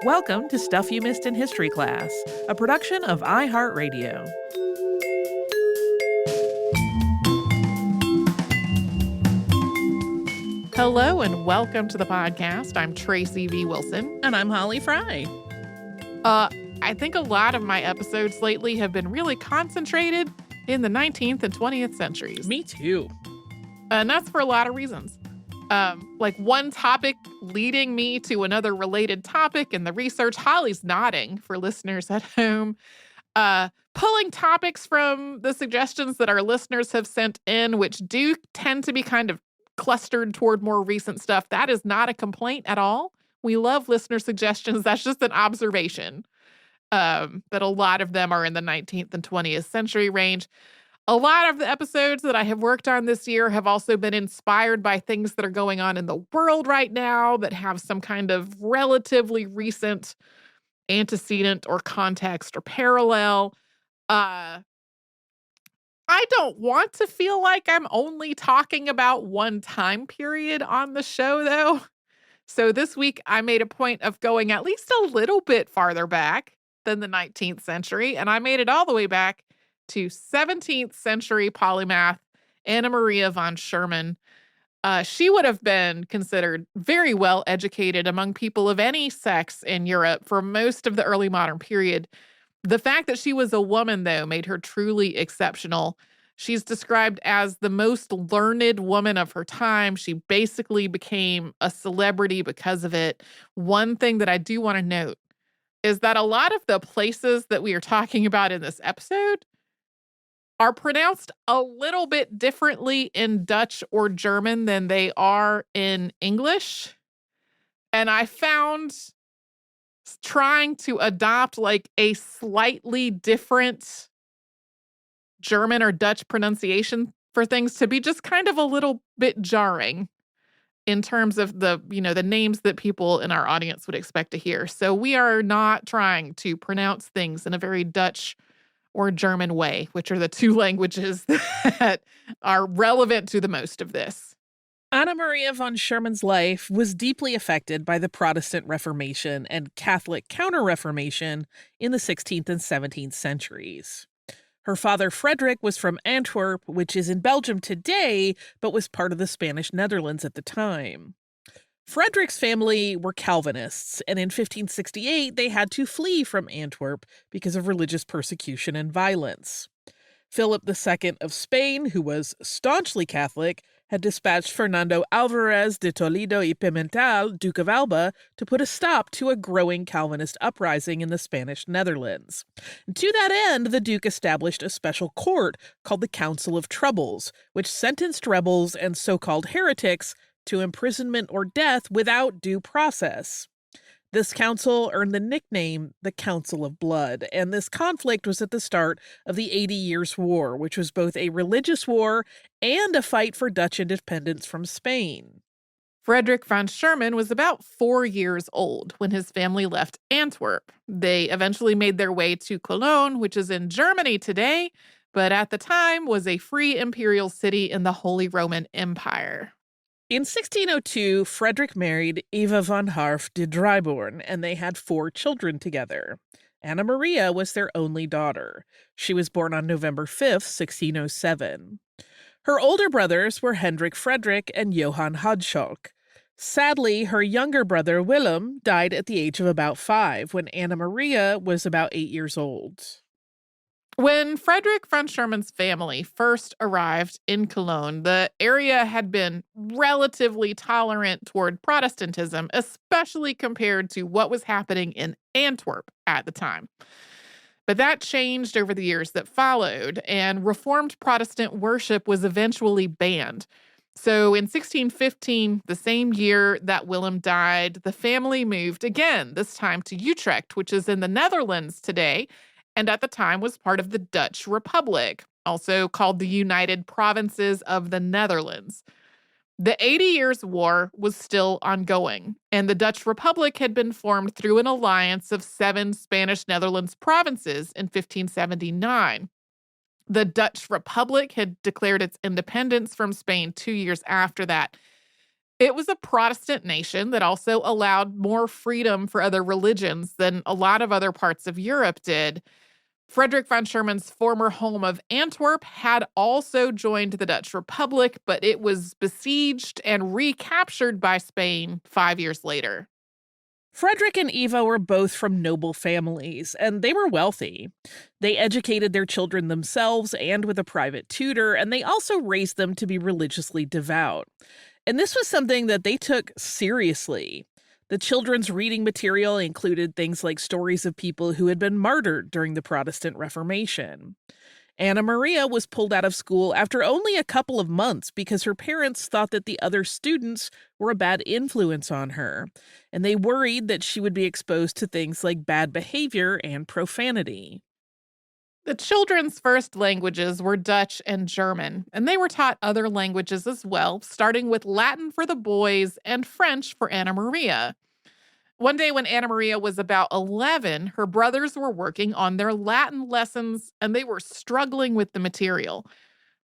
Welcome to Stuff You Missed in History Class, a production of iHeartRadio. Hello and welcome to the podcast. I'm Tracy V. Wilson. And I'm Holly Fry. I think a lot of my episodes lately have been really concentrated in the 19th and 20th centuries. Me too. And that's for a lot of reasons. Like one topic leading me to another related topic in the research. Holly's nodding for listeners at home. Pulling topics from the suggestions that our listeners have sent in, which do tend to be kind of clustered toward more recent stuff. That is not a complaint at all. We love listener suggestions. That's just an observation that a lot of them are in the 19th and 20th century range. A lot of the episodes that I have worked on this year have also been inspired by things that are going on in the world right now that have some kind of relatively recent antecedent or context or parallel. I don't want to feel like I'm only talking about one time period on the show, though. So this week, I made a point of going at least a little bit farther back than the 19th century, and I made it all the way back to 17th century polymath Maria van Schurman. She would have been considered very well educated among people of any sex in Europe for most of the early modern period. The fact that she was a woman, though, made her truly exceptional. She's described as the most learned woman of her time. She basically became a celebrity because of it. One thing that I do want to note is that a lot of the places that we are talking about in this episode are pronounced a little bit differently in Dutch or German than they are in English. And I found trying to adopt like a slightly different German or Dutch pronunciation for things to be just kind of a little bit jarring in terms of the names that people in our audience would expect to hear. So we are not trying to pronounce things in a very Dutch or German way, which are the two languages that are relevant to the most of this. Maria van Schurman's life was deeply affected by the Protestant Reformation and Catholic Counter-Reformation in the 16th and 17th centuries. Her father, Frederick, was from Antwerp, which is in Belgium today, but was part of the Spanish Netherlands at the time. Frederick's family were Calvinists, and in 1568 they had to flee from Antwerp because of religious persecution and violence. Philip II of Spain, who was staunchly Catholic, had dispatched Fernando Alvarez de Toledo y Pimentel, Duke of Alba, to put a stop to a growing Calvinist uprising in the Spanish Netherlands. And to that end, the Duke established a special court called the Council of Troubles, which sentenced rebels and so-called heretics to imprisonment or death without due process. This council earned the nickname the Council of Blood, and this conflict was at the start of the 80 Years' War, which was both a religious war and a fight for Dutch independence from Spain. Frederick van Schurman was about 4 years old when his family left Antwerp. They eventually made their way to Cologne, which is in Germany today, but at the time was a free imperial city in the Holy Roman Empire. In 1602, Frederick married Eva van Harf de Dryborn, and they had 4 children together. Anna Maria was their only daughter. She was born on November 5th, 1607. Her older brothers were Hendrik Frederick and Johann Hodschok. Sadly, her younger brother, Willem, died at the age of about 5, when Anna Maria was about 8 years old. When Frederick van Schurman's family first arrived in Cologne, the area had been relatively tolerant toward Protestantism, especially compared to what was happening in Antwerp at the time. But that changed over the years that followed, and Reformed Protestant worship was eventually banned. So in 1615, the same year that Willem died, the family moved again, this time to Utrecht, which is in the Netherlands today, and at the time was part of the Dutch Republic, also called the United Provinces of the Netherlands. The 80 Years' War was still ongoing, and the Dutch Republic had been formed through an alliance of 7 Spanish Netherlands provinces in 1579. The Dutch Republic had declared its independence from Spain 2 years after that. It was a Protestant nation that also allowed more freedom for other religions than a lot of other parts of Europe did. Frederick von Schurman's former home of Antwerp had also joined the Dutch Republic, but it was besieged and recaptured by Spain 5 years later. Frederick and Eva were both from noble families, and they were wealthy. They educated their children themselves and with a private tutor, and they also raised them to be religiously devout. And this was something that they took seriously. The children's reading material included things like stories of people who had been martyred during the Protestant Reformation. Anna Maria was pulled out of school after only a couple of months because her parents thought that the other students were a bad influence on her, and they worried that she would be exposed to things like bad behavior and profanity. The children's first languages were Dutch and German, and they were taught other languages as well, starting with Latin for the boys and French for Anna Maria. One day when Anna Maria was about 11, her brothers were working on their Latin lessons, and they were struggling with the material.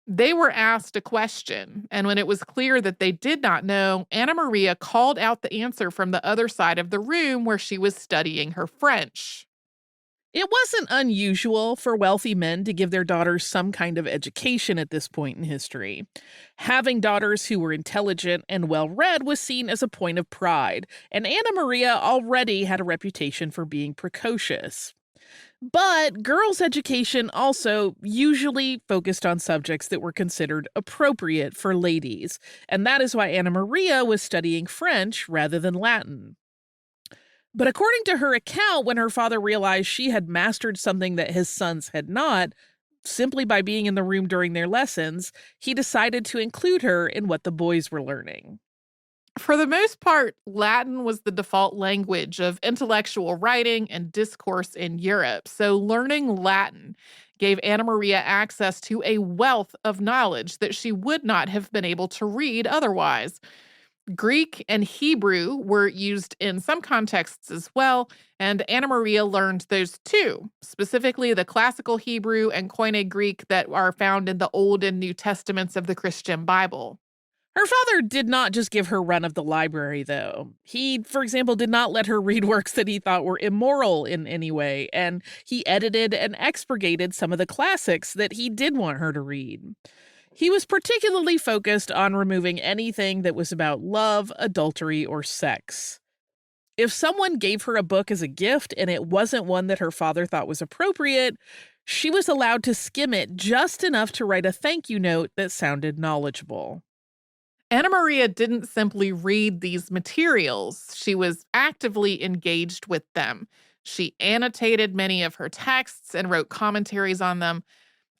They were asked a question, and when it was clear that they did not know, Anna Maria called out the answer from the other side of the room where she was studying her French. It wasn't unusual for wealthy men to give their daughters some kind of education at this point in history. Having daughters who were intelligent and well-read was seen as a point of pride, and Anna Maria already had a reputation for being precocious. But girls' education also usually focused on subjects that were considered appropriate for ladies, and that is why Anna Maria was studying French rather than Latin. But according to her account, when her father realized she had mastered something that his sons had not, simply by being in the room during their lessons, he decided to include her in what the boys were learning. For the most part, Latin was the default language of intellectual writing and discourse in Europe, so learning Latin gave Anna Maria access to a wealth of knowledge that she would not have been able to read otherwise. Greek and Hebrew were used in some contexts as well, and Anna Maria learned those too, specifically the classical Hebrew and Koine Greek that are found in the Old and New Testaments of the Christian Bible. Her father did not just give her run of the library, though. He, for example, did not let her read works that he thought were immoral in any way, and he edited and expurgated some of the classics that he did want her to read. He was particularly focused on removing anything that was about love, adultery, or sex. If someone gave her a book as a gift and it wasn't one that her father thought was appropriate, she was allowed to skim it just enough to write a thank you note that sounded knowledgeable. Anna Maria didn't simply read these materials, she was actively engaged with them. She annotated many of her texts and wrote commentaries on them.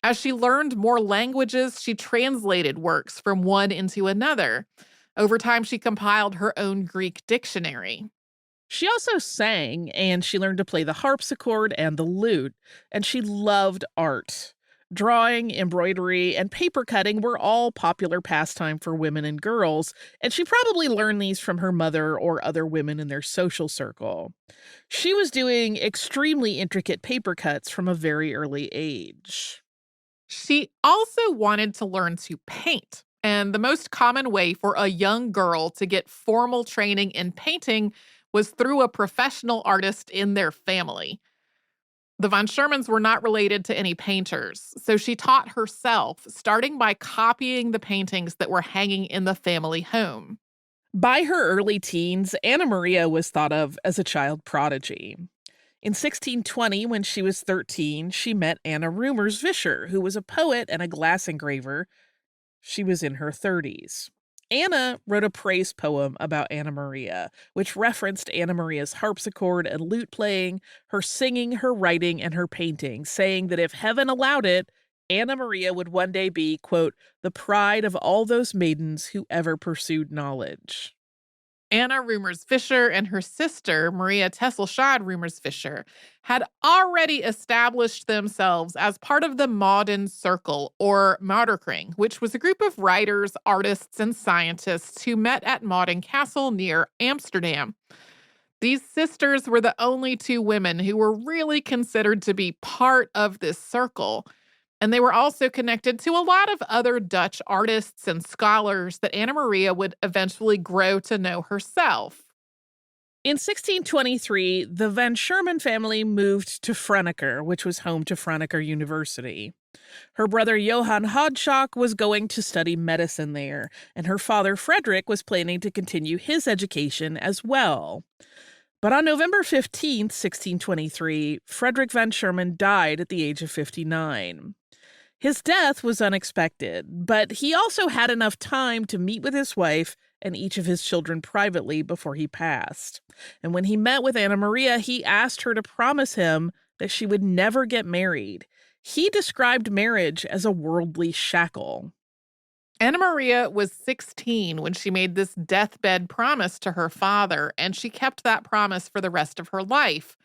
As she learned more languages, she translated works from one into another. Over time, she compiled her own Greek dictionary. She also sang, and she learned to play the harpsichord and the lute, and she loved art. Drawing, embroidery, and paper cutting were all popular pastime for women and girls, and she probably learned these from her mother or other women in their social circle. She was doing extremely intricate paper cuts from a very early age. She also wanted to learn to paint, and the most common way for a young girl to get formal training in painting was through a professional artist in their family. The von Schurmans were not related to any painters, so she taught herself, starting by copying the paintings that were hanging in the family home. By her early teens, Anna Maria was thought of as a child prodigy. In 1620, when she was 13, she met Anna Rumers Vischer, who was a poet and a glass engraver. She was in her 30s. Anna wrote a praise poem about Anna Maria, which referenced Anna Maria's harpsichord and lute playing, her singing, her writing, and her painting, saying that if heaven allowed it, Anna Maria would one day be, quote, the pride of all those maidens who ever pursued knowledge. Anna Rumers Vischer and her sister, Maria Tesselschade Rumers Vischer, had already established themselves as part of the Mauden Circle, or Mauderkring, which was a group of writers, artists, and scientists who met at Mauden Castle near Amsterdam. These sisters were the only two women who were really considered to be part of this circle. And they were also connected to a lot of other Dutch artists and scholars that Anna Maria would eventually grow to know herself. In 1623, the Van Schurman family moved to Franeker, which was home to Franeker University. Her brother Johann Hodschok was going to study medicine there, and her father Frederick was planning to continue his education as well. But on November 15th, 1623, Frederick Van Schurman died at the age of 59. His death was unexpected, but he also had enough time to meet with his wife and each of his children privately before he passed. And when he met with Anna Maria, he asked her to promise him that she would never get married. He described marriage as a worldly shackle. Anna Maria was 16 when she made this deathbed promise to her father, and she kept that promise for the rest of her life.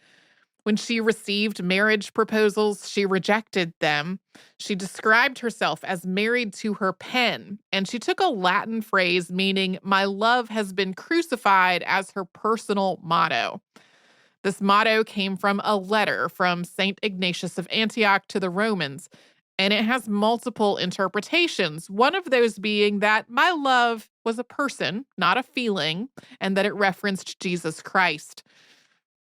When she received marriage proposals, she rejected them. She described herself as married to her pen, and she took a Latin phrase meaning, "My love has been crucified," as her personal motto. This motto came from a letter from St. Ignatius of Antioch to the Romans, and it has multiple interpretations, one of those being that my love was a person, not a feeling, and that it referenced Jesus Christ.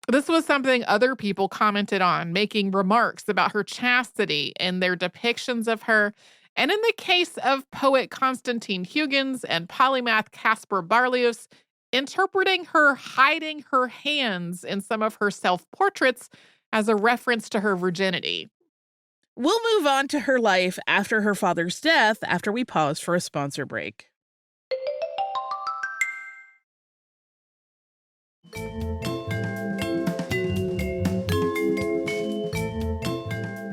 This was something other people commented on, making remarks about her chastity and their depictions of her. And in the case of poet Constantine Huygens and polymath Caspar Barlius, interpreting her hiding her hands in some of her self-portraits as a reference to her virginity. We'll move on to her life after her father's death after we pause for a sponsor break.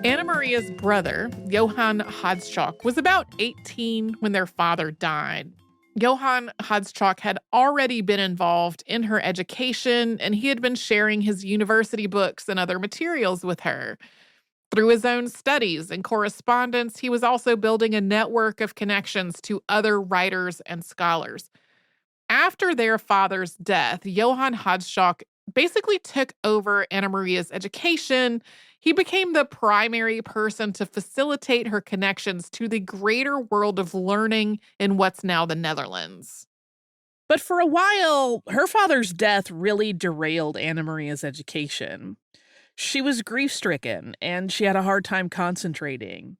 Anna Maria's brother, Johann Hodschok, was about 18 when their father died. Johann Hodschok had already been involved in her education, and he had been sharing his university books and other materials with her. Through his own studies and correspondence, he was also building a network of connections to other writers and scholars. After their father's death, Johann Hodschok basically took over Anna Maria's education. He became the primary person to facilitate her connections to the greater world of learning in what's now the Netherlands. But for a while, her father's death really derailed Anna Maria's education. She was grief-stricken, and she had a hard time concentrating.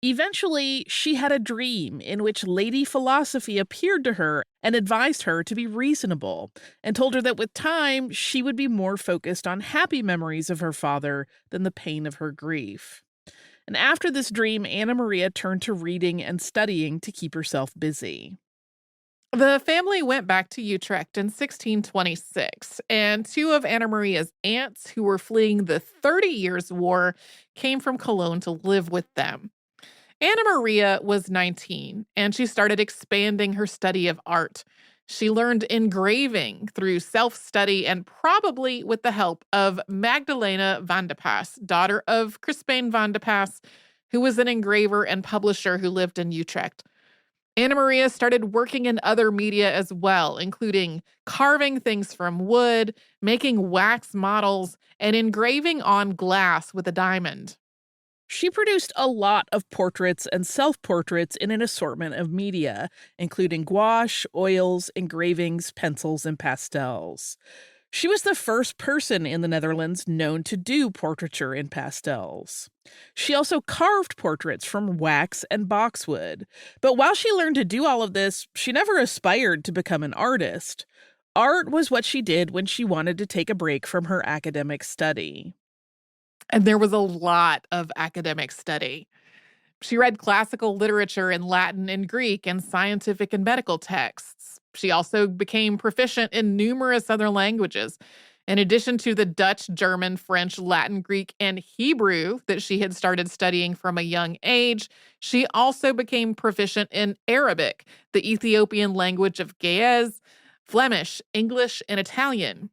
Eventually, she had a dream in which Lady Philosophy appeared to her and advised her to be reasonable, and told her that with time, she would be more focused on happy memories of her father than the pain of her grief. And after this dream, Anna Maria turned to reading and studying to keep herself busy. The family went back to Utrecht in 1626, and two of Anna Maria's aunts who were fleeing the 30 Years' War came from Cologne to live with them. Anna Maria was 19, and she started expanding her study of art. She learned engraving through self-study and probably with the help of Magdalena van de Pas, daughter of Crispijn van de Pas, who was an engraver and publisher who lived in Utrecht. Anna Maria started working in other media as well, including carving things from wood, making wax models, and engraving on glass with a diamond. She produced a lot of portraits and self-portraits in an assortment of media, including gouache, oils, engravings, pencils, and pastels. She was the first person in the Netherlands known to do portraiture in pastels. She also carved portraits from wax and boxwood. But while she learned to do all of this, she never aspired to become an artist. Art was what she did when she wanted to take a break from her academic study. And there was a lot of academic study. She read classical literature in Latin and Greek and scientific and medical texts. She also became proficient in numerous other languages. In addition to the Dutch, German, French, Latin, Greek, and Hebrew that she had started studying from a young age, she also became proficient in Arabic, the Ethiopian language of Gale, Flemish, English, and Italian.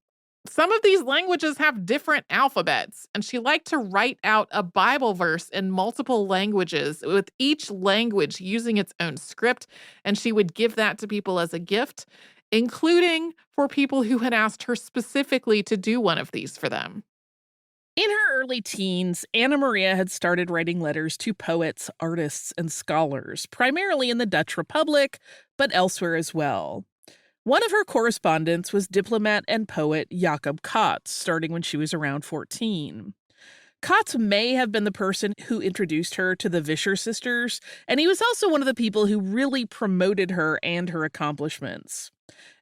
Some of these languages have different alphabets, and she liked to write out a Bible verse in multiple languages, with each language using its own script, and she would give that to people as a gift, including for people who had asked her specifically to do one of these for them. In her early teens, Anna Maria had started writing letters to poets, artists, and scholars, primarily in the Dutch Republic, but elsewhere as well. One of her correspondents was diplomat and poet Jacob Cats, starting when she was around 14. Cats may have been the person who introduced her to the Vischer sisters, and he was also one of the people who really promoted her and her accomplishments.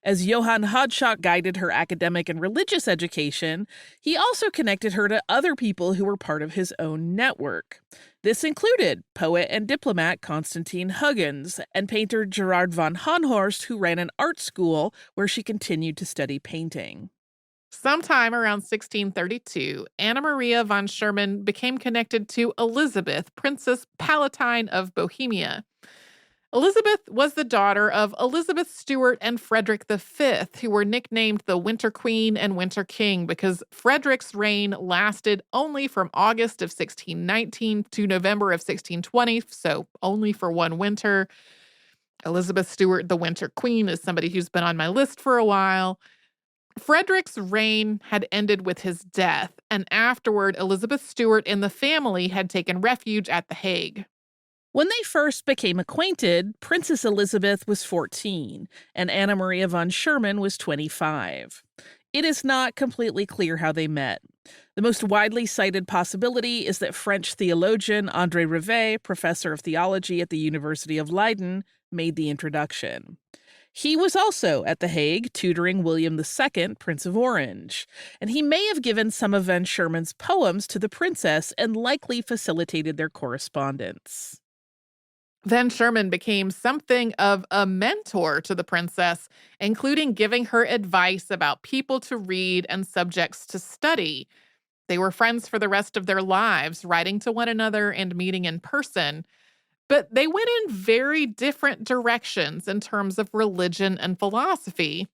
As Johann Hodschak guided her academic and religious education, he also connected her to other people who were part of his own network. This included poet and diplomat Constantine Huygens and painter Gerard van Honhorst, who ran an art school where she continued to study painting. Sometime around 1632, Anna Maria van Schurman became connected to Elizabeth, Princess Palatine of Bohemia. Elizabeth was the daughter of Elizabeth Stuart and Frederick V, who were nicknamed the Winter Queen and Winter King because Frederick's reign lasted only from August of 1619 to November of 1620, so only for one winter. Elizabeth Stuart, the Winter Queen, is somebody who's been on my list for a while. Frederick's reign had ended with his death, and afterward, Elizabeth Stuart and the family had taken refuge at The Hague. When they first became acquainted, Princess Elizabeth was 14 and Anna Maria von Schurman was 25. It is not completely clear how they met. The most widely cited possibility is that French theologian André Rivet, professor of theology at the University of Leiden, made the introduction. He was also at The Hague tutoring William II, Prince of Orange, and he may have given some of von Schurman's poems to the princess and likely facilitated their correspondence. Van Schurman became something of a mentor to the princess, including giving her advice about people to read and subjects to study. They were friends for the rest of their lives, writing to one another and meeting in person. But they went in very different directions in terms of religion and philosophy.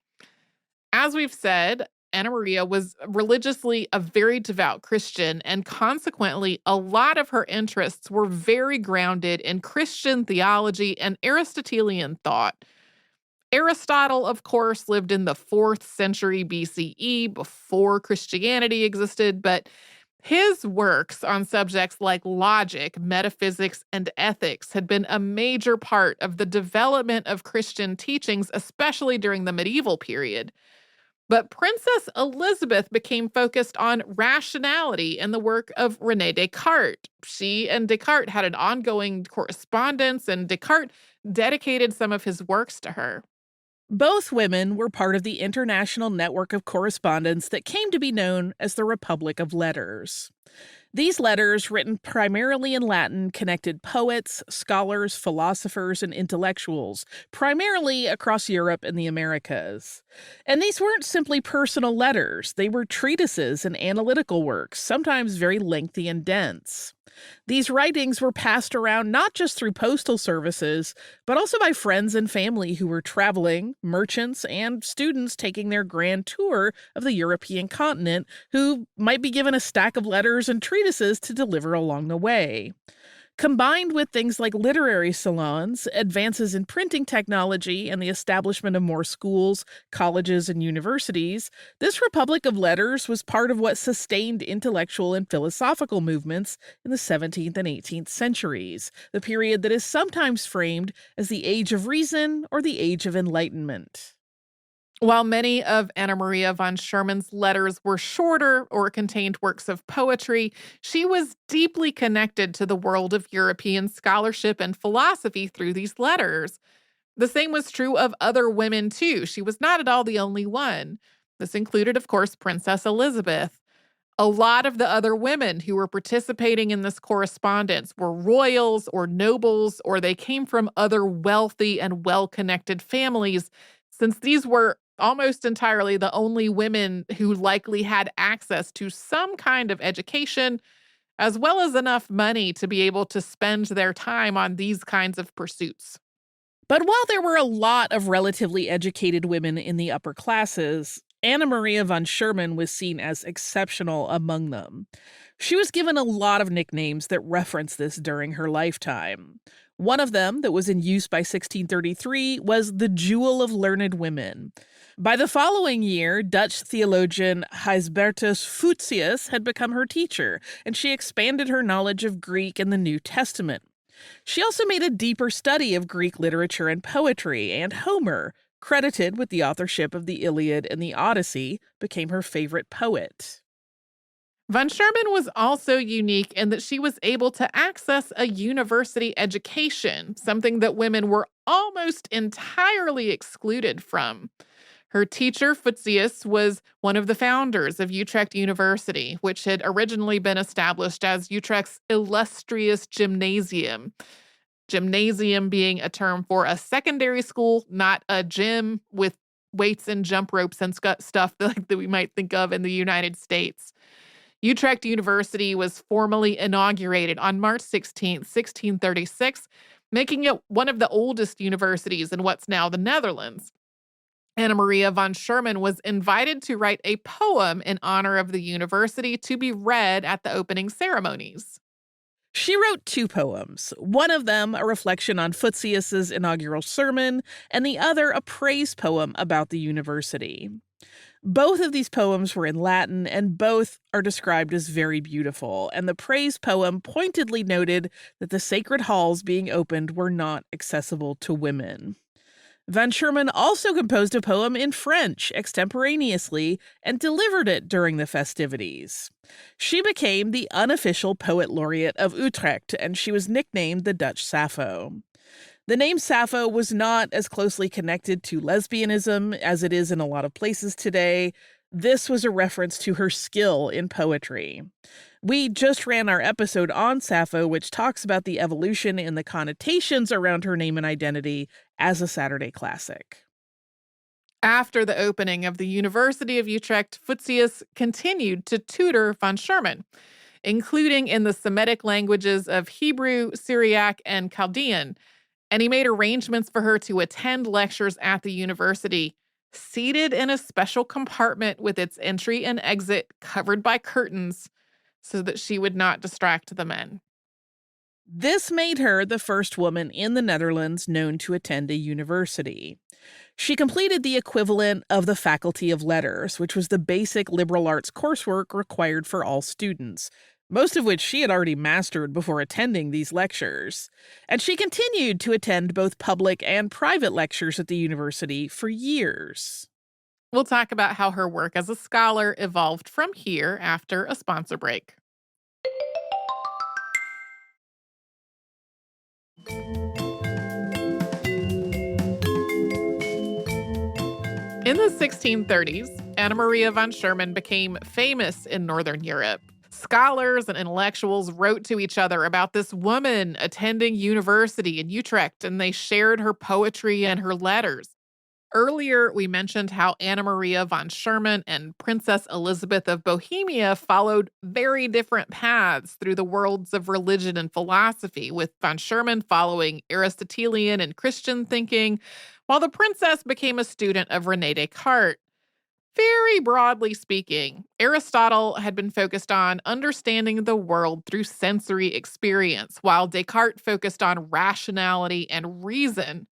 As we've said, Anna Maria was religiously a very devout Christian, and consequently, a lot of her interests were very grounded in Christian theology and Aristotelian thought. Aristotle, of course, lived in the 4th century BCE before Christianity existed, but his works on subjects like logic, metaphysics, and ethics had been a major part of the development of Christian teachings, especially during the medieval period. But Princess Elizabeth became focused on rationality and the work of René Descartes. She and Descartes had an ongoing correspondence, and Descartes dedicated some of his works to her. Both women were part of the international network of correspondence that came to be known as the Republic of Letters. These letters, written primarily in Latin, connected poets, scholars, philosophers, and intellectuals, primarily across Europe and the Americas. And these weren't simply personal letters. They were treatises and analytical works, sometimes very lengthy and dense. These writings were passed around not just through postal services, but also by friends and family who were traveling, merchants, and students taking their grand tour of the European continent who might be given a stack of letters and treatises to deliver along the way. Combined with things like literary salons, advances in printing technology, and the establishment of more schools, colleges, and universities, this Republic of Letters was part of what sustained intellectual and philosophical movements in the 17th and 18th centuries, the period that is sometimes framed as the Age of Reason or the Age of Enlightenment. While many of Anna Maria von Schurman's letters were shorter or contained works of poetry, she was deeply connected to the world of European scholarship and philosophy through these letters. The same was true of other women, too. She was not at all the only one. This included, of course, Princess Elizabeth. A lot of the other women who were participating in this correspondence were royals or nobles, or they came from other wealthy and well-connected families, since these were almost entirely the only women who likely had access to some kind of education, as well as enough money to be able to spend their time on these kinds of pursuits. But while there were a lot of relatively educated women in the upper classes, Anna Maria von Schurman was seen as exceptional among them. She was given a lot of nicknames that reference this during her lifetime. One of them, that was in use by 1633, was the Jewel of Learned Women. By the following year, Dutch theologian Huisbertus Futsius had become her teacher, and she expanded her knowledge of Greek and the New Testament. She also made a deeper study of Greek literature and poetry, and Homer, credited with the authorship of the Iliad and the Odyssey, became her favorite poet. Von Schurman was also unique in that she was able to access a university education, something that women were almost entirely excluded from. Her teacher, Futsius, was one of the founders of Utrecht University, which had originally been established as Utrecht's illustrious gymnasium. Gymnasium being a term for a secondary school, not a gym with weights and jump ropes and stuff that we might think of in the United States. Utrecht University was formally inaugurated on March 16, 1636, making it one of the oldest universities in what's now the Netherlands. Maria van Schurman was invited to write a poem in honor of the university to be read at the opening ceremonies. She wrote 2 poems, one of them a reflection on Futsius's inaugural sermon, and the other a praise poem about the university. Both of these poems were in Latin, and both are described as very beautiful, and the praise poem pointedly noted that the sacred halls being opened were not accessible to women. Van Schurman also composed a poem in French extemporaneously and delivered it during the festivities. She became the unofficial poet laureate of Utrecht, and she was nicknamed the Dutch Sappho. The name Sappho was not as closely connected to lesbianism as it is in a lot of places today. This was a reference to her skill in poetry. We just ran our episode on Sappho, which talks about the evolution in the connotations around her name and identity as a Saturday classic. After the opening of the University of Utrecht, Futsius continued to tutor von Schurman, including in the Semitic languages of Hebrew, Syriac, and Chaldean, and he made arrangements for her to attend lectures at the university, seated in a special compartment with its entry and exit covered by curtains so that she would not distract the men. This made her the first woman in the Netherlands known to attend a university. She completed the equivalent of the Faculty of Letters, which was the basic liberal arts coursework required for all students, most of which she had already mastered before attending these lectures. And she continued to attend both public and private lectures at the university for years. We'll talk about how her work as a scholar evolved from here after a sponsor break. In the 1630s, Maria van Schurman became famous in Northern Europe. Scholars and intellectuals wrote to each other about this woman attending university in Utrecht, and they shared her poetry and her letters. Earlier, we mentioned how Maria van Schurman and Princess Elizabeth of Bohemia followed very different paths through the worlds of religion and philosophy, with van Schurman following Aristotelian and Christian thinking, while the princess became a student of René Descartes. Very broadly speaking, Aristotle had been focused on understanding the world through sensory experience, while Descartes focused on rationality and reason.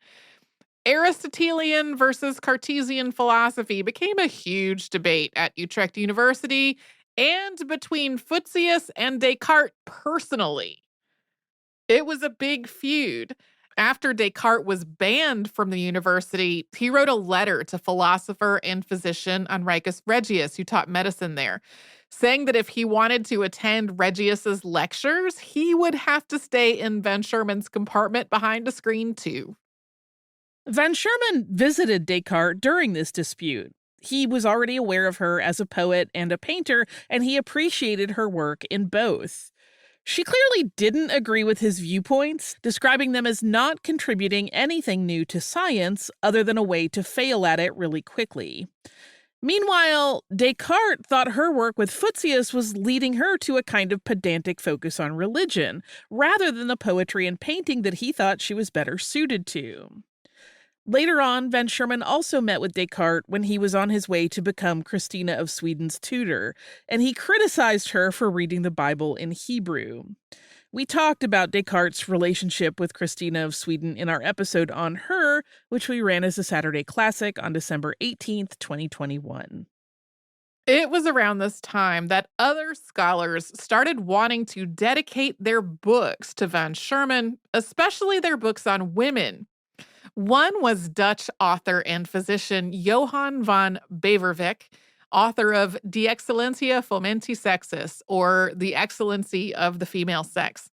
Aristotelian versus Cartesian philosophy became a huge debate at Utrecht University and between Futsius and Descartes personally. It was a big feud. After Descartes was banned from the university, he wrote a letter to philosopher and physician Henricus Regius, who taught medicine there, saying that if he wanted to attend Regius's lectures, he would have to stay in Van Schurman's compartment behind a screen too. Van Schurman visited Descartes during this dispute. He was already aware of her as a poet and a painter, and he appreciated her work in both. She clearly didn't agree with his viewpoints, describing them as not contributing anything new to science other than a way to fail at it really quickly. Meanwhile, Descartes thought her work with Futsius was leading her to a kind of pedantic focus on religion, rather than the poetry and painting that he thought she was better suited to. Later on, Van Schurman also met with Descartes when he was on his way to become Christina of Sweden's tutor, and he criticized her for reading the Bible in Hebrew. We talked about Descartes' relationship with Christina of Sweden in our episode on her, which we ran as a Saturday Classic on December 18th, 2021. It was around this time that other scholars started wanting to dedicate their books to van Schurman, especially their books on women. One was Dutch author and physician Johan van Beverwijk, author of De Excellentia Fomenti Sexis, or The Excellency of the Female Sex.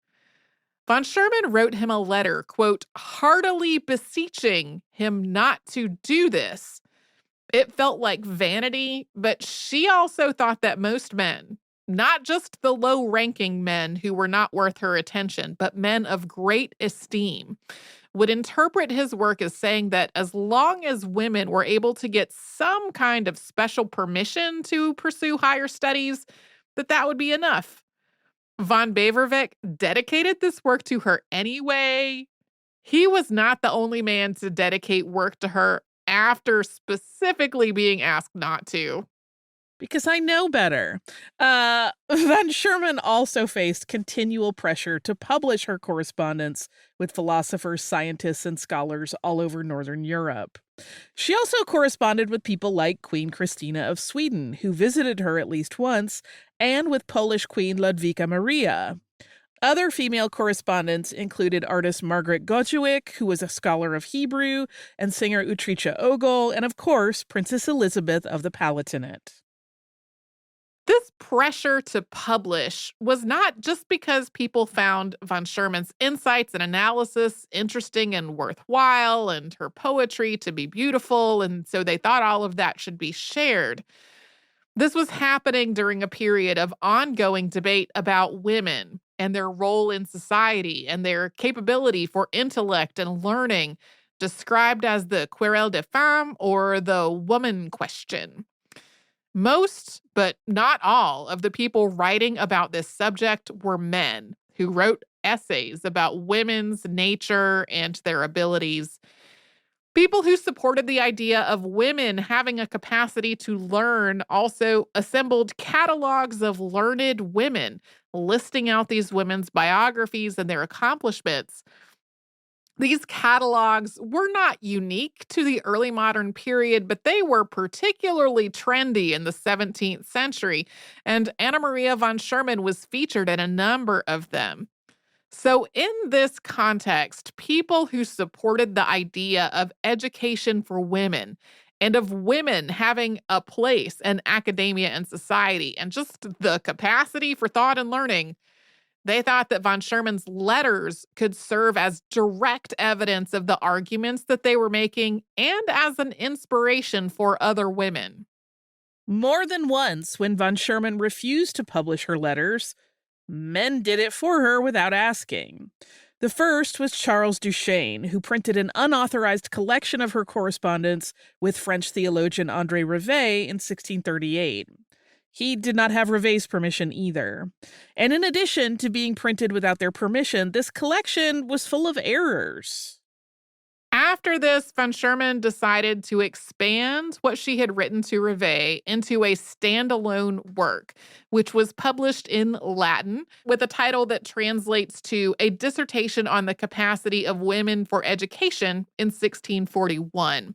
Von Schurman wrote him a letter, quote, heartily beseeching him not to do this. It felt like vanity, but she also thought that most men, not just the low-ranking men who were not worth her attention, but men of great esteem, would interpret his work as saying that as long as women were able to get some kind of special permission to pursue higher studies, that would be enough. Van Beverwijk dedicated this work to her anyway. He was not the only man to dedicate work to her after specifically being asked not to. Because I know better. Van Schurman also faced continual pressure to publish her correspondence with philosophers, scientists, and scholars all over Northern Europe. She also corresponded with people like Queen Christina of Sweden, who visited her at least once, and with Polish Queen Ludwika Maria. Other female correspondents included artist Margaret Gottschalk, who was a scholar of Hebrew, and singer Utrecht Ogel, and of course, Princess Elizabeth of the Palatinate. This pressure to publish was not just because people found von Schurman's insights and analysis interesting and worthwhile, and her poetry to be beautiful, and so they thought all of that should be shared. This was happening during a period of ongoing debate about women and their role in society and their capability for intellect and learning, described as the querelle des femmes, or the woman question. Most, but not all, of the people writing about this subject were men who wrote essays about women's nature and their abilities. People who supported the idea of women having a capacity to learn also assembled catalogs of learned women, listing out these women's biographies and their accomplishments. These catalogs were not unique to the early modern period, but they were particularly trendy in the 17th century, and Anna Maria von Schurman was featured in a number of them. So in this context, people who supported the idea of education for women and of women having a place in academia and society and just the capacity for thought and learning, they thought that von Schurman's letters could serve as direct evidence of the arguments that they were making and as an inspiration for other women. More than once, when von Schurman refused to publish her letters, men did it for her without asking. The first was Charles Duchesne, who printed an unauthorized collection of her correspondence with French theologian André Rivet in 1638. He did not have Rivet's permission either. And in addition to being printed without their permission, this collection was full of errors. After this, von Schurman decided to expand what she had written to Rivet into a standalone work, which was published in Latin with a title that translates to A Dissertation on the Capacity of Women for Education in 1641.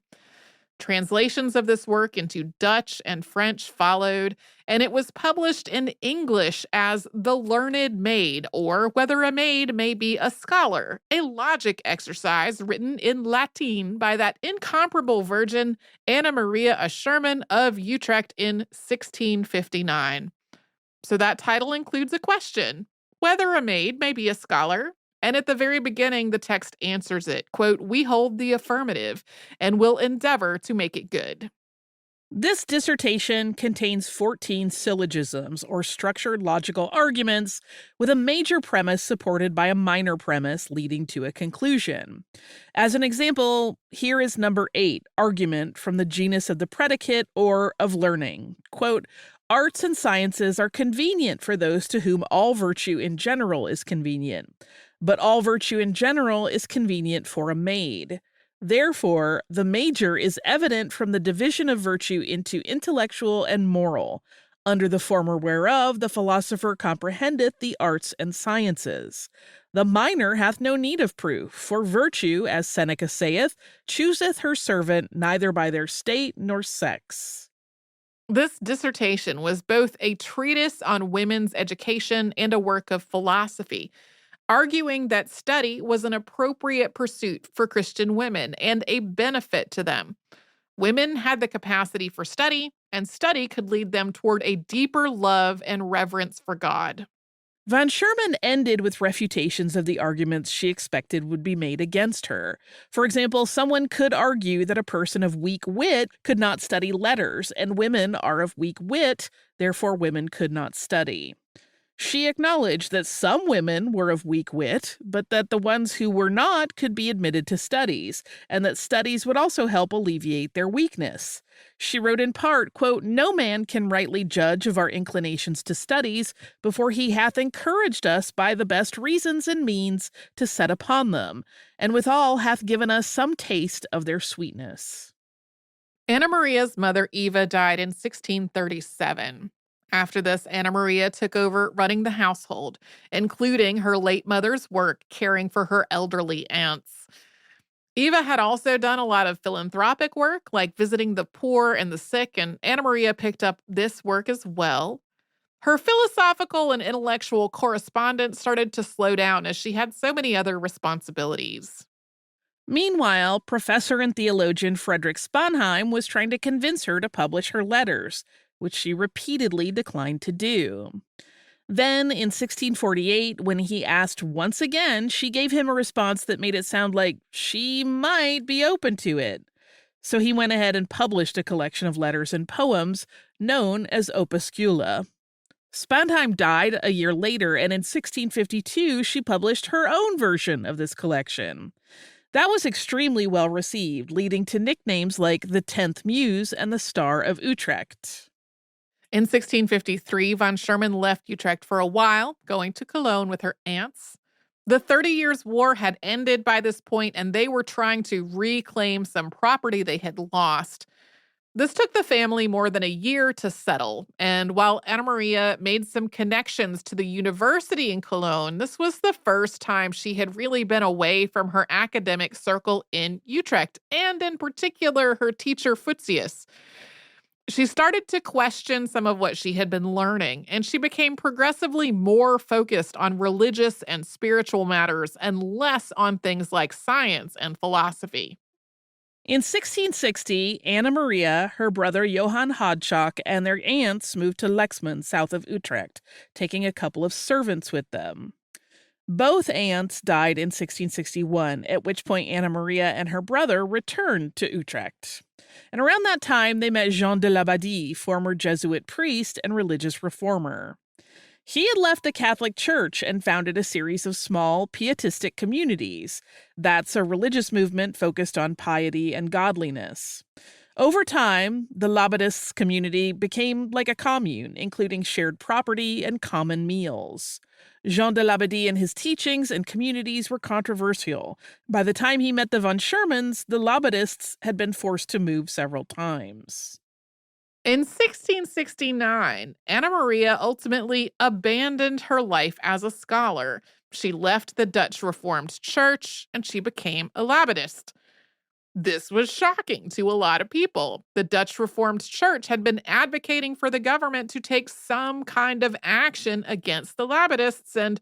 Translations of this work into Dutch and French followed, and it was published in English as The Learned Maid, or Whether a Maid May Be a Scholar, a logic exercise written in Latin by that incomparable virgin Anna Maria Schurman of Utrecht in 1659. So that title includes a question, whether a maid may be a scholar. And at the very beginning, the text answers it, quote, "We hold the affirmative and will endeavor to make it good." This dissertation contains 14 syllogisms, or structured logical arguments, with a major premise supported by a minor premise leading to a conclusion. As an example, here is number 8, argument from the genus of the predicate or of learning. Quote, "Arts and sciences are convenient for those to whom all virtue in general is convenient. But all virtue in general is convenient for a maid. Therefore, the major is evident from the division of virtue into intellectual and moral. Under the former whereof the philosopher comprehendeth the arts and sciences. The minor hath no need of proof, for virtue, as Seneca saith, chooseth her servant neither by their state nor sex. This dissertation was both a treatise on women's education and a work of philosophy, arguing that study was an appropriate pursuit for Christian women and a benefit to them. Women had the capacity for study, and study could lead them toward a deeper love and reverence for God. Van Schurman ended with refutations of the arguments she expected would be made against her. For example, someone could argue that a person of weak wit could not study letters, and women are of weak wit, therefore women could not study. She acknowledged that some women were of weak wit, but that the ones who were not could be admitted to studies, and that studies would also help alleviate their weakness. She wrote in part, quote, "No man can rightly judge of our inclinations to studies before he hath encouraged us by the best reasons and means to set upon them, and withal hath given us some taste of their sweetness." Anna Maria's mother, Eva, died in 1637. After this, Anna Maria took over running the household, including her late mother's work caring for her elderly aunts. Eva had also done a lot of philanthropic work, like visiting the poor and the sick, and Anna Maria picked up this work as well. Her philosophical and intellectual correspondence started to slow down as she had so many other responsibilities. Meanwhile, professor and theologian Frederick Sponheim was trying to convince her to publish her letters, which she repeatedly declined to do. Then, in 1648, when he asked once again, she gave him a response that made it sound like she might be open to it. So he went ahead and published a collection of letters and poems known as Opuscula. Sponheim died a year later, and in 1652, she published her own version of this collection. That was extremely well received, leading to nicknames like the 10th Muse and the Star of Utrecht. In 1653, von Schurman left Utrecht for a while, going to Cologne with her aunts. The 30 Years' War had ended by this point, and they were trying to reclaim some property they had lost. This took the family more than a year to settle, and while Anna Maria made some connections to the university in Cologne, this was the first time she had really been away from her academic circle in Utrecht, and in particular, her teacher Futsius. She started to question some of what she had been learning, and she became progressively more focused on religious and spiritual matters and less on things like science and philosophy. In 1660, Anna Maria, her brother Johann Hodschok, and their aunts moved to Lexmond, south of Utrecht, taking a couple of servants with them. Both aunts died in 1661, at which point Anna Maria and her brother returned to Utrecht. And around that time, they met Jean de Labadie, former Jesuit priest and religious reformer. He had left the Catholic Church and founded a series of small pietistic communities. That's a religious movement focused on piety and godliness. Over time, the Labadists community became like a commune, including shared property and common meals. Jean de Labadie and his teachings and communities were controversial. By the time he met the von Schurmans, the Labadists had been forced to move several times. In 1669, Anna Maria ultimately abandoned her life as a scholar. She left the Dutch Reformed Church and she became a Labadist. This was shocking to a lot of people. The Dutch Reformed Church had been advocating for the government to take some kind of action against the Labadists, and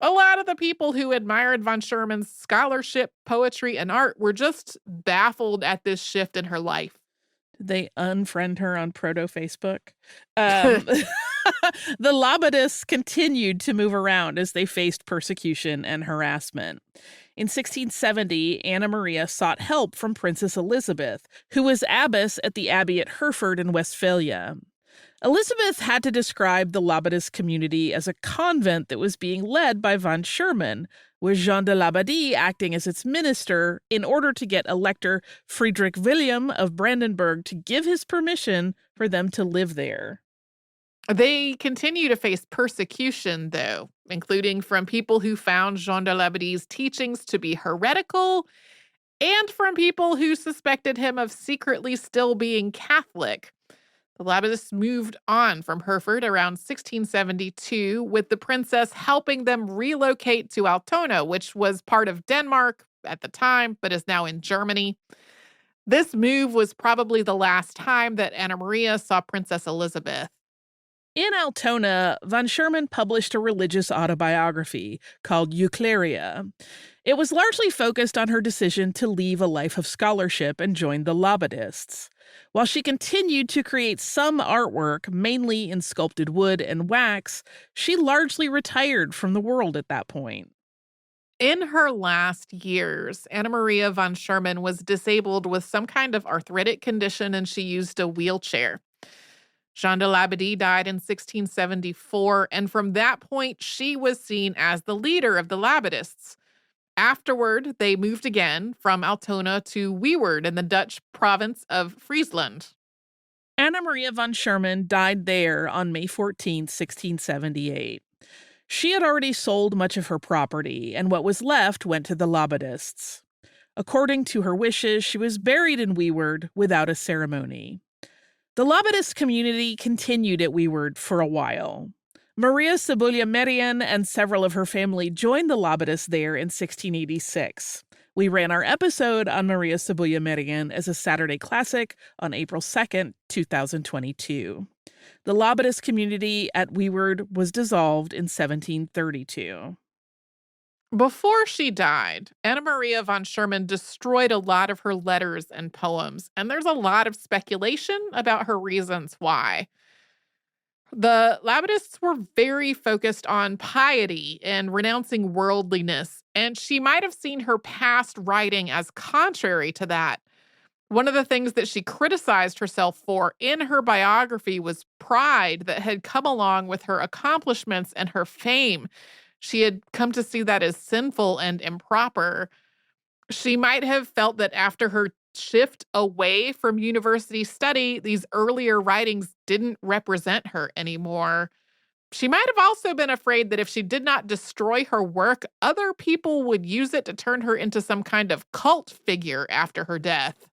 a lot of the people who admired von Schurman's scholarship, poetry, and art were just baffled at this shift in her life. Did they unfriend her on proto-Facebook? The Labadists continued to move around as they faced persecution and harassment. In 1670, Anna Maria sought help from Princess Elizabeth, who was abbess at the abbey at Hereford in Westphalia. Elizabeth had to describe the Labadist community as a convent that was being led by von Schurman, with Jean de Labadie acting as its minister in order to get Elector Friedrich William of Brandenburg to give his permission for them to live there. They continue to face persecution, though, including from people who found Jean de Labadie's teachings to be heretical and from people who suspected him of secretly still being Catholic. The Labadists moved on from Hereford around 1672, with the princess helping them relocate to Altona, which was part of Denmark at the time, but is now in Germany. This move was probably the last time that Anna Maria saw Princess Elizabeth. In Altona, von Schurman published a religious autobiography called Eucleria. It was largely focused on her decision to leave a life of scholarship and join the Labadists. While she continued to create some artwork, mainly in sculpted wood and wax, she largely retired from the world at that point. In her last years, Anna Maria von Schurman was disabled with some kind of arthritic condition, and she used a wheelchair. Jean de Labadie died in 1674, and from that point, she was seen as the leader of the Labadists. Afterward, they moved again from Altona to Weeward in the Dutch province of Friesland. Anna Maria von Schurman died there on May 14, 1678. She had already sold much of her property, and what was left went to the Labadists. According to her wishes, she was buried in Weeward without a ceremony. The Labadist community continued at Weeward for a while. Maria Sibylla Merian and several of her family joined the Labadists there in 1686. We ran our episode on Maria Sibylla Merian as a Saturday classic on April 2nd, 2022. The Labadist community at Weeward was dissolved in 1732. Before she died, Anna Maria von Schurman destroyed a lot of her letters and poems, and there's a lot of speculation about her reasons why. The Labadists were very focused on piety and renouncing worldliness, and she might have seen her past writing as contrary to that. One of the things that she criticized herself for in her biography was pride that had come along with her accomplishments and her fame. She had come to see that as sinful and improper. She might have felt that after her shift away from university study, these earlier writings didn't represent her anymore. She might have also been afraid that if she did not destroy her work, other people would use it to turn her into some kind of cult figure after her death.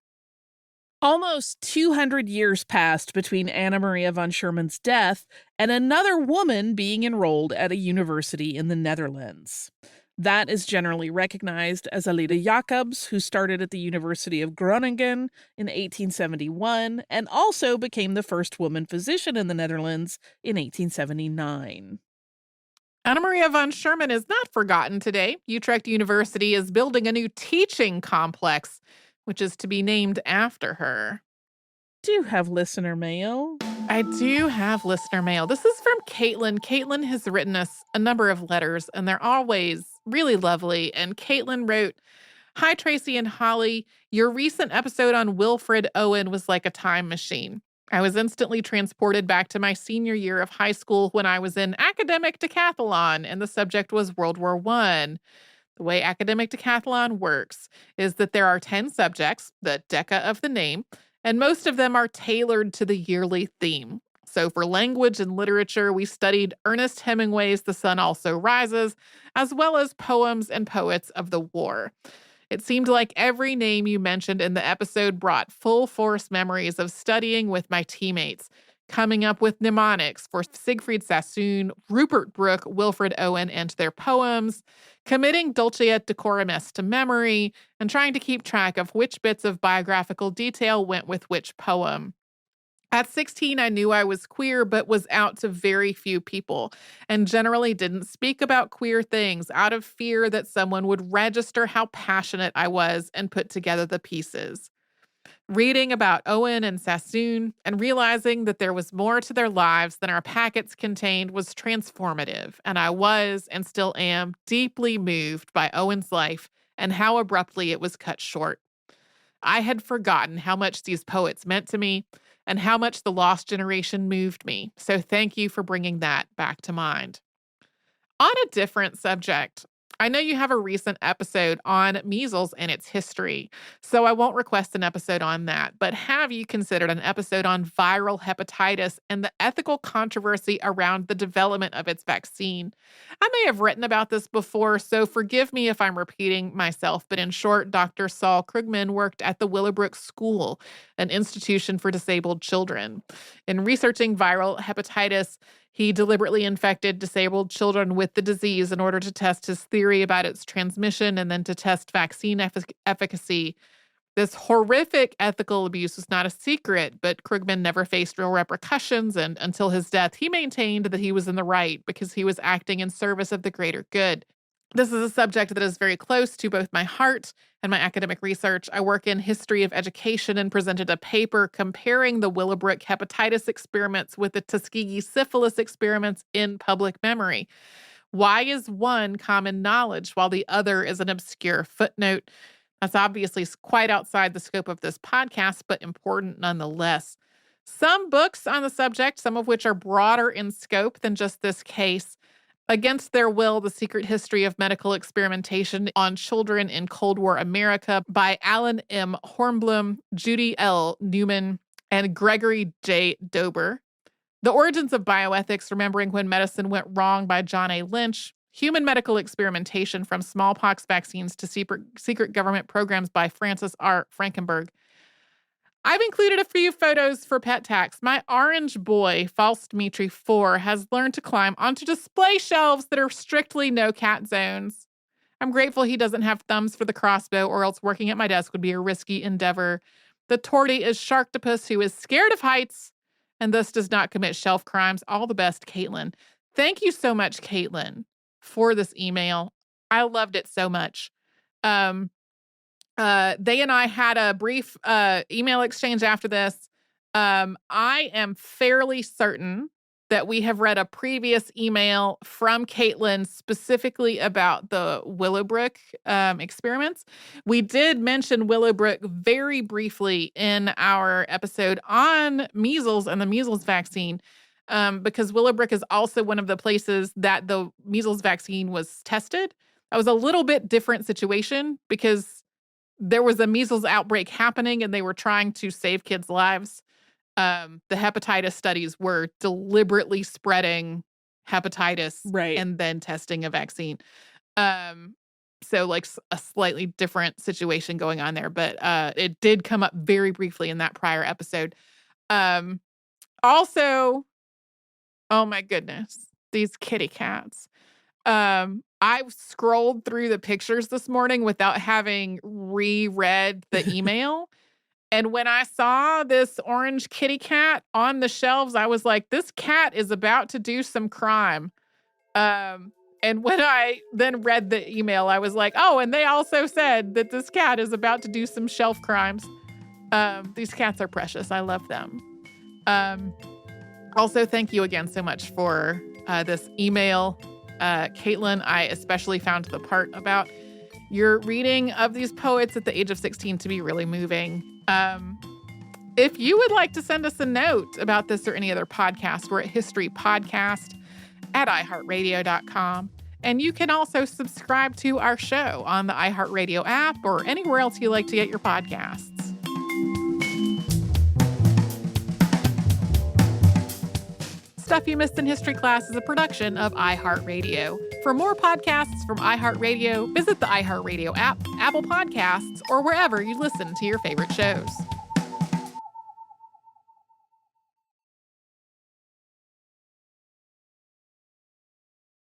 Almost 200 years passed between Anna Maria von Schurman's death and another woman being enrolled at a university in the Netherlands. That is generally recognized as Alida Jacobs, who started at the University of Groningen in 1871 and also became the first woman physician in the Netherlands in 1879. Anna Maria von Schurman is not forgotten today. Utrecht University is building a new teaching complex, which is to be named after her. Do you have listener mail? I do have listener mail. This is from Caitlin. Caitlin has written us a number of letters, and they're always really lovely. And Caitlin wrote, "Hi, Tracy and Holly. Your recent episode on Wilfred Owen was like a time machine. I was instantly transported back to my senior year of high school when I was in academic decathlon, and the subject was World War I. The way academic decathlon works is that there are 10 subjects, the deca of the name, and most of them are tailored to the yearly theme. So for language and literature, we studied Ernest Hemingway's The Sun Also Rises, as well as poems and poets of the war. It seemed like every name you mentioned in the episode brought full force memories of studying with my teammates, coming up with mnemonics for Siegfried Sassoon, Rupert Brooke, Wilfred Owen, and their poems, committing Dulce et Decorum Est to memory, and trying to keep track of which bits of biographical detail went with which poem. At 16, I knew I was queer, but was out to very few people, and generally didn't speak about queer things out of fear that someone would register how passionate I was and put together the pieces. Reading about Owen and Sassoon and realizing that there was more to their lives than our packets contained was transformative, and I was, and still am, deeply moved by Owen's life and how abruptly it was cut short. I had forgotten how much these poets meant to me and how much the lost generation moved me, so thank you for bringing that back to mind. On a different subject, I know you have a recent episode on measles and its history, so I won't request an episode on that, but have you considered an episode on viral hepatitis and the ethical controversy around the development of its vaccine? I may have written about this before, so forgive me if I'm repeating myself, but in short, Dr. Saul Krugman worked at the Willowbrook School, an institution for disabled children. In researching viral hepatitis, he deliberately infected disabled children with the disease in order to test his theory about its transmission and then to test vaccine efficacy. This horrific ethical abuse was not a secret, but Krugman never faced real repercussions, and until his death, he maintained that he was in the right because he was acting in service of the greater good. This is a subject that is very close to both my heart and my academic research. I work in history of education and presented a paper comparing the Willowbrook hepatitis experiments with the Tuskegee syphilis experiments in public memory. Why is one common knowledge while the other is an obscure footnote? That's obviously quite outside the scope of this podcast, but important nonetheless. Some books on the subject, some of which are broader in scope than just this case, Against Their Will, The Secret History of Medical Experimentation on Children in Cold War America by Alan M. Hornblum, Judy L. Newman, and Gregory J. Dober. The Origins of Bioethics, Remembering When Medicine Went Wrong by John A. Lynch. Human Medical Experimentation from Smallpox Vaccines to Secret Government Programs by Francis R. Frankenberg. I've included a few photos for pet tax. My orange boy, False Dimitri 4, has learned to climb onto display shelves that are strictly no cat zones. I'm grateful he doesn't have thumbs for the crossbow, or else working at my desk would be a risky endeavor. The tortie is Sharktopus, who is scared of heights and thus does not commit shelf crimes. All the best, Caitlin. Thank you so much, Caitlin, for this email. I loved it so much. They and I had a brief email exchange after this. I am fairly certain that we have read a previous email from Caitlin specifically about the Willowbrook experiments. We did mention Willowbrook very briefly in our episode on measles and the measles vaccine, because Willowbrook is also one of the places that the measles vaccine was tested. That was a little bit different situation because there was a measles outbreak happening and they were trying to save kids' lives. The hepatitis studies were deliberately spreading hepatitis and then testing a vaccine. So like a slightly different situation going on there, but it did come up very briefly in that prior episode. Also, oh my goodness, these kitty cats. I scrolled through the pictures this morning without having reread the email. And when I saw this orange kitty cat on the shelves, I was like, this cat is about to do some crime. And when I then read the email, I was like, oh, and they also said that this cat is about to do some shelf crimes. These cats are precious. I love them. Also, thank you again so much for this email. Caitlin, I especially found the part about your reading of these poets at the age of 16 to be really moving. If you would like to send us a note about this or any other podcast, we're at historypodcast@iHeartRadio.com. And you can also subscribe to our show on the iHeartRadio app or anywhere else you like to get your podcasts. Stuff You Missed in History Class is a production of iHeartRadio. For more podcasts from iHeartRadio, visit the iHeartRadio app, Apple Podcasts, or wherever you listen to your favorite shows.